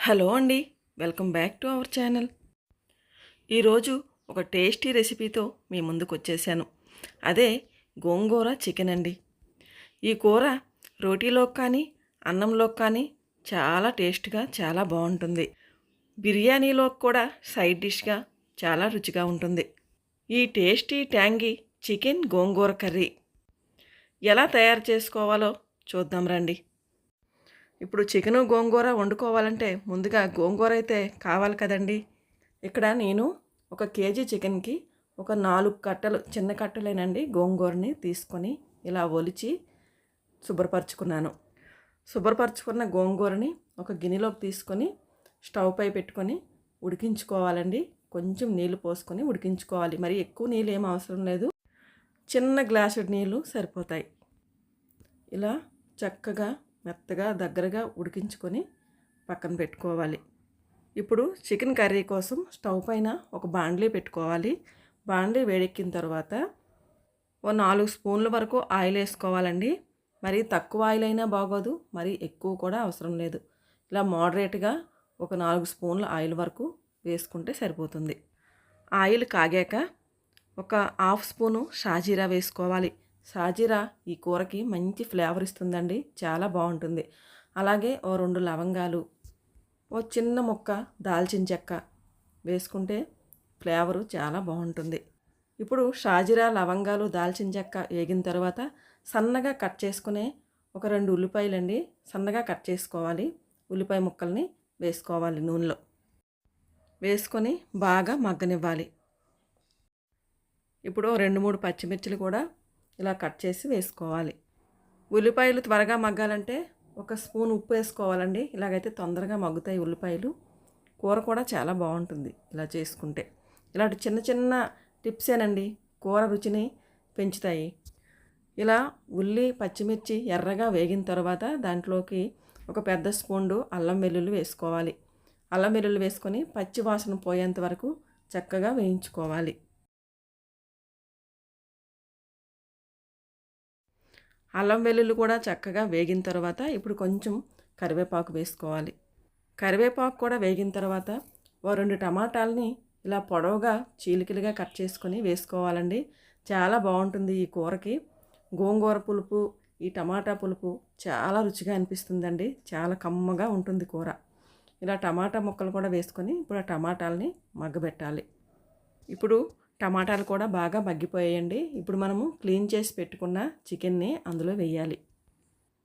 Hello అండి. Welcome back to our channel. ఈరోజు ఒక టేస్టీ రెసిపీతో మీ ముందుకు వచ్చేసాను. అదే గోంగూర చికెన్ అండి. ఈ కూర రోటీలోకి కానీ అన్నంలోకి కానీ చాలా టేస్ట్గా చాలా బాగుంటుంది. బిర్యానీలోకి కూడా సైడ్ డిష్గా చాలా రుచిగా ఉంటుంది. ఈ టేస్టీ ట్యాంగీ చికెన్ గోంగూర కర్రీ ఎలా తయారు చేసుకోవాలో చూద్దాం రండి. ఇప్పుడు చికెను గోంగూర వండుకోవాలంటే ముందుగా గోంగూర అయితే కావాలి కదండి. ఇక్కడ నేను ఒక కేజీ చికెన్కి ఒక 4 కట్టలు, చిన్న కట్టలేనండి, గోంగూరని తీసుకొని ఇలా ఒలిచి శుభ్రపరచుకున్నాను. శుభ్రపరచుకున్న గోంగూరని ఒక గిన్నెలోకి తీసుకొని స్టవ్ పై పెట్టుకొని ఉడికించుకోవాలండి. కొంచెం నీళ్లు పోసుకొని ఉడికించుకోవాలి. మరి ఎక్కువ నీళ్ళు ఏం అవసరం లేదు, చిన్న గ్లాసు నీళ్ళు సరిపోతాయి. ఇలా చక్కగా మెత్తగా దగ్గరగా ఉడికించుకొని పక్కన పెట్టుకోవాలి. ఇప్పుడు చికెన్ కర్రీ కోసం స్టవ్ పైన ఒక బాండ్లీ పెట్టుకోవాలి. బాండ్లీ వేడెక్కిన తర్వాత ఓ 4 స్పూన్ల వరకు ఆయిల్ వేసుకోవాలండి. మరి తక్కువ ఆయిల్ అయినా బాగోదు, మరి ఎక్కువ కూడా అవసరం లేదు. ఇలా మోడరేట్గా ఒక 4 స్పూన్ల ఆయిల్ వరకు వేసుకుంటే సరిపోతుంది. ఆయిల్ కాగాక ఒక హాఫ్ స్పూను షాజీరా వేసుకోవాలి. షాజీరా ఈ కూరకి మంచి ఫ్లేవర్ ఇస్తుందండి, చాలా బాగుంటుంది. అలాగే ఓ 2 లవంగాలు, ఓ చిన్న ముక్క దాల్చిన చెక్క వేసుకుంటే ఫ్లేవరు చాలా బాగుంటుంది. ఇప్పుడు షాజీరా, లవంగాలు, దాల్చిన చెక్క వేగిన తర్వాత సన్నగా కట్ చేసుకునే ఒక 2 ఉల్లిపాయలండి సన్నగా కట్ చేసుకోవాలి. ఉల్లిపాయ ముక్కల్ని వేసుకోవాలి. నూనెలో వేసుకొని బాగా మగ్గనివ్వాలి. ఇప్పుడు 2-3 పచ్చిమిర్చిలు కూడా ఇలా కట్ చేసి వేసుకోవాలి. ఉల్లిపాయలు త్వరగా మగ్గాలంటే ఒక స్పూన్ ఉప్పు వేసుకోవాలండి. ఇలాగైతే తొందరగా మగ్గుతాయి ఉల్లిపాయలు. కూర కూడా చాలా బాగుంటుంది ఇలా చేసుకుంటే. ఇలాంటి చిన్న చిన్న టిప్సేనండి కూర రుచిని పెంచుతాయి. ఇలా ఉల్లి పచ్చిమిర్చి ఎర్రగా వేగిన తర్వాత దాంట్లోకి ఒక పెద్ద స్పూను అల్లం వెల్లుల్లి వేసుకోవాలి. అల్లం వెల్లుల్లి వేసుకొని పచ్చి వాసన పోయేంత వరకు చక్కగా వేయించుకోవాలి. అల్లం వెల్లుల్లి కూడా చక్కగా వేగిన తర్వాత ఇప్పుడు కొంచెం కరివేపాకు వేసుకోవాలి. కరివేపాకు కూడా వేగిన తర్వాత ఓ 2 టమాటాలని ఇలా పొడవుగా చీలికలుగా కట్ చేసుకొని వేసుకోవాలండి. చాలా బాగుంటుంది ఈ కూరకి. గోంగూర పులుపు, ఈ టమాటా పులుపు చాలా రుచిగా అనిపిస్తుందండి. చాలా కమ్మగా ఉంటుంది కూర. ఇలా టమాటా ముక్కలు కూడా వేసుకొని ఇప్పుడు ఆ టమాటాలని మగ్గబెట్టాలి. ఇప్పుడు టమాటాలు కూడా బాగా మగ్గిపోయాయండి. ఇప్పుడు మనము క్లీన్ చేసి పెట్టుకున్న చికెన్ని అందులో వేయాలి.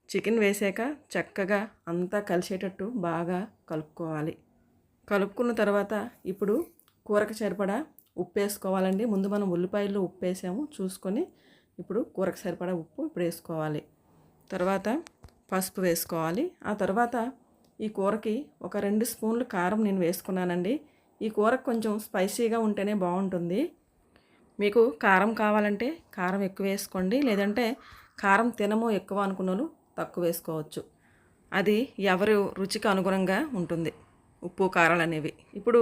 చికెన్ వేసాక చక్కగా అంతా కలిసేటట్టు బాగా కలుపుకోవాలి. కలుపుకున్న తర్వాత ఇప్పుడు కూరకు సరిపడా ఉప్పు వేసుకోవాలండి. ముందు మనం ఉల్లిపాయలు ఉప్పు వేసాము చూసుకొని ఇప్పుడు కూరకు సరిపడా ఉప్పు ఇప్పుడు వేసుకోవాలి. తర్వాత పసుపు వేసుకోవాలి. ఆ తర్వాత ఈ కూరకి ఒక 2 స్పూన్లు కారం నేను వేసుకున్నానండి. ఈ కూరకు కొంచెం స్పైసీగా ఉంటేనే బాగుంటుంది. మీకు కారం కావాలంటే కారం ఎక్కువ వేసుకోండి, లేదంటే కారం తినము ఎక్కువ అనుకున్న తక్కువ వేసుకోవచ్చు. అది ఎవరి రుచికి అనుగుణంగా ఉంటుంది ఉప్పు కారాలు అనేవి. ఇప్పుడు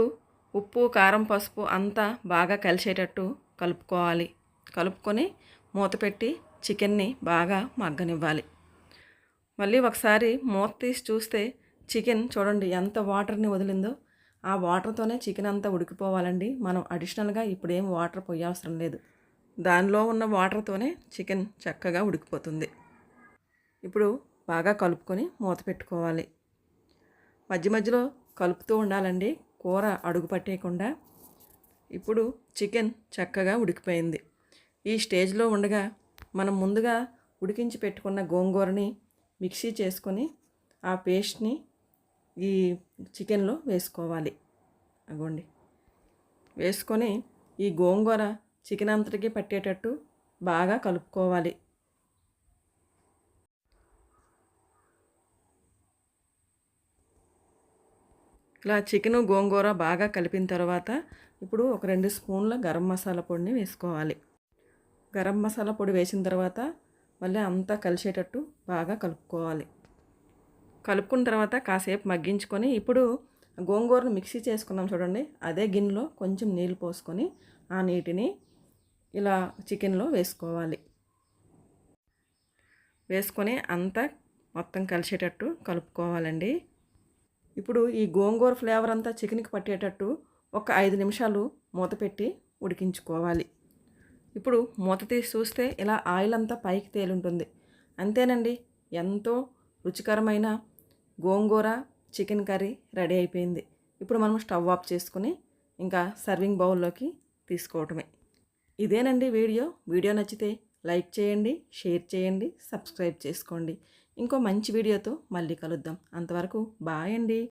ఉప్పు, కారం, పసుపు అంతా బాగా కలిసేటట్టు కలుపుకోవాలి. కలుపుకొని మూత పెట్టి చికెన్ని బాగా మగ్గనివ్వాలి. మళ్ళీ ఒకసారి మూత తీసి చూస్తే చికెన్ చూడండి ఎంత వాటర్ని వదిలిందో. ఆ వాటర్తోనే చికెన్ అంతా ఉడికిపోవాలండి. మనం అడిషనల్గా ఇప్పుడు ఏం వాటర్ పోయవసరం లేదు. దానిలో ఉన్న వాటర్తోనే చికెన్ చక్కగా ఉడికిపోతుంది. ఇప్పుడు బాగా కలుపుకొని మూత పెట్టుకోవాలి. మధ్య మధ్యలో కలుపుతూ ఉండాలండి, కూర అడుగు పట్టేయకుండా. ఇప్పుడు చికెన్ చక్కగా ఉడికిపోయింది. ఈ స్టేజ్లో ఉండగా మనం ముందుగా ఉడికించి పెట్టుకున్న గోంగూరని మిక్సీ చేసుకొని ఆ పేస్ట్ని ఈ చికెన్లో వేసుకోవాలి. అగోండి, వేసుకొని ఈ గోంగూర చికెన్ అంతటికి పట్టేటట్టు బాగా కలుపుకోవాలి. ఇలా చికెను గోంగూర బాగా కలిపిన తర్వాత ఇప్పుడు ఒక 2 స్పూన్ల గరం మసాలా పొడిని వేసుకోవాలి. గరం మసాలా పొడి వేసిన తర్వాత మళ్ళీ అంతా కలిసేటట్టు బాగా కలుపుకోవాలి. కలుపుకున్న తర్వాత కాసేపు మగ్గించుకొని ఇప్పుడు గోంగూరను మిక్సీ చేసుకున్నాం చూడండి, అదే గిన్నెలో కొంచెం నీళ్ళు పోసుకొని ఆ నీటిని ఇలా చికెన్లో వేసుకోవాలి. వేసుకొని అంతా మొత్తం కలిసేటట్టు కలుపుకోవాలండి. ఇప్పుడు ఈ గోంగూర ఫ్లేవర్ అంతా చికెన్కి పట్టేటట్టు ఒక 5 నిమిషాలు మూత పెట్టి ఉడికించుకోవాలి. ఇప్పుడు మూత తీసి చూస్తే ఇలా ఆయిల్ అంతా పైకి తేలుంటుంది. అంతేనండి, ఎంతో రుచికరమైన గోంగూర చికెన్ కర్రీ రెడీ అయిపోయింది. ఇప్పుడు మనం స్టవ్ ఆఫ్ చేసుకుని ఇంకా సర్వింగ్ బౌల్లోకి తీసుకోవటమే. ఇదేనండి వీడియో నచ్చితే లైక్ చేయండి, షేర్ చేయండి, సబ్స్క్రైబ్ చేసుకోండి. ఇంకో మంచి వీడియోతో మళ్ళీ కలుద్దాం. అంతవరకు బాయ్ అండి.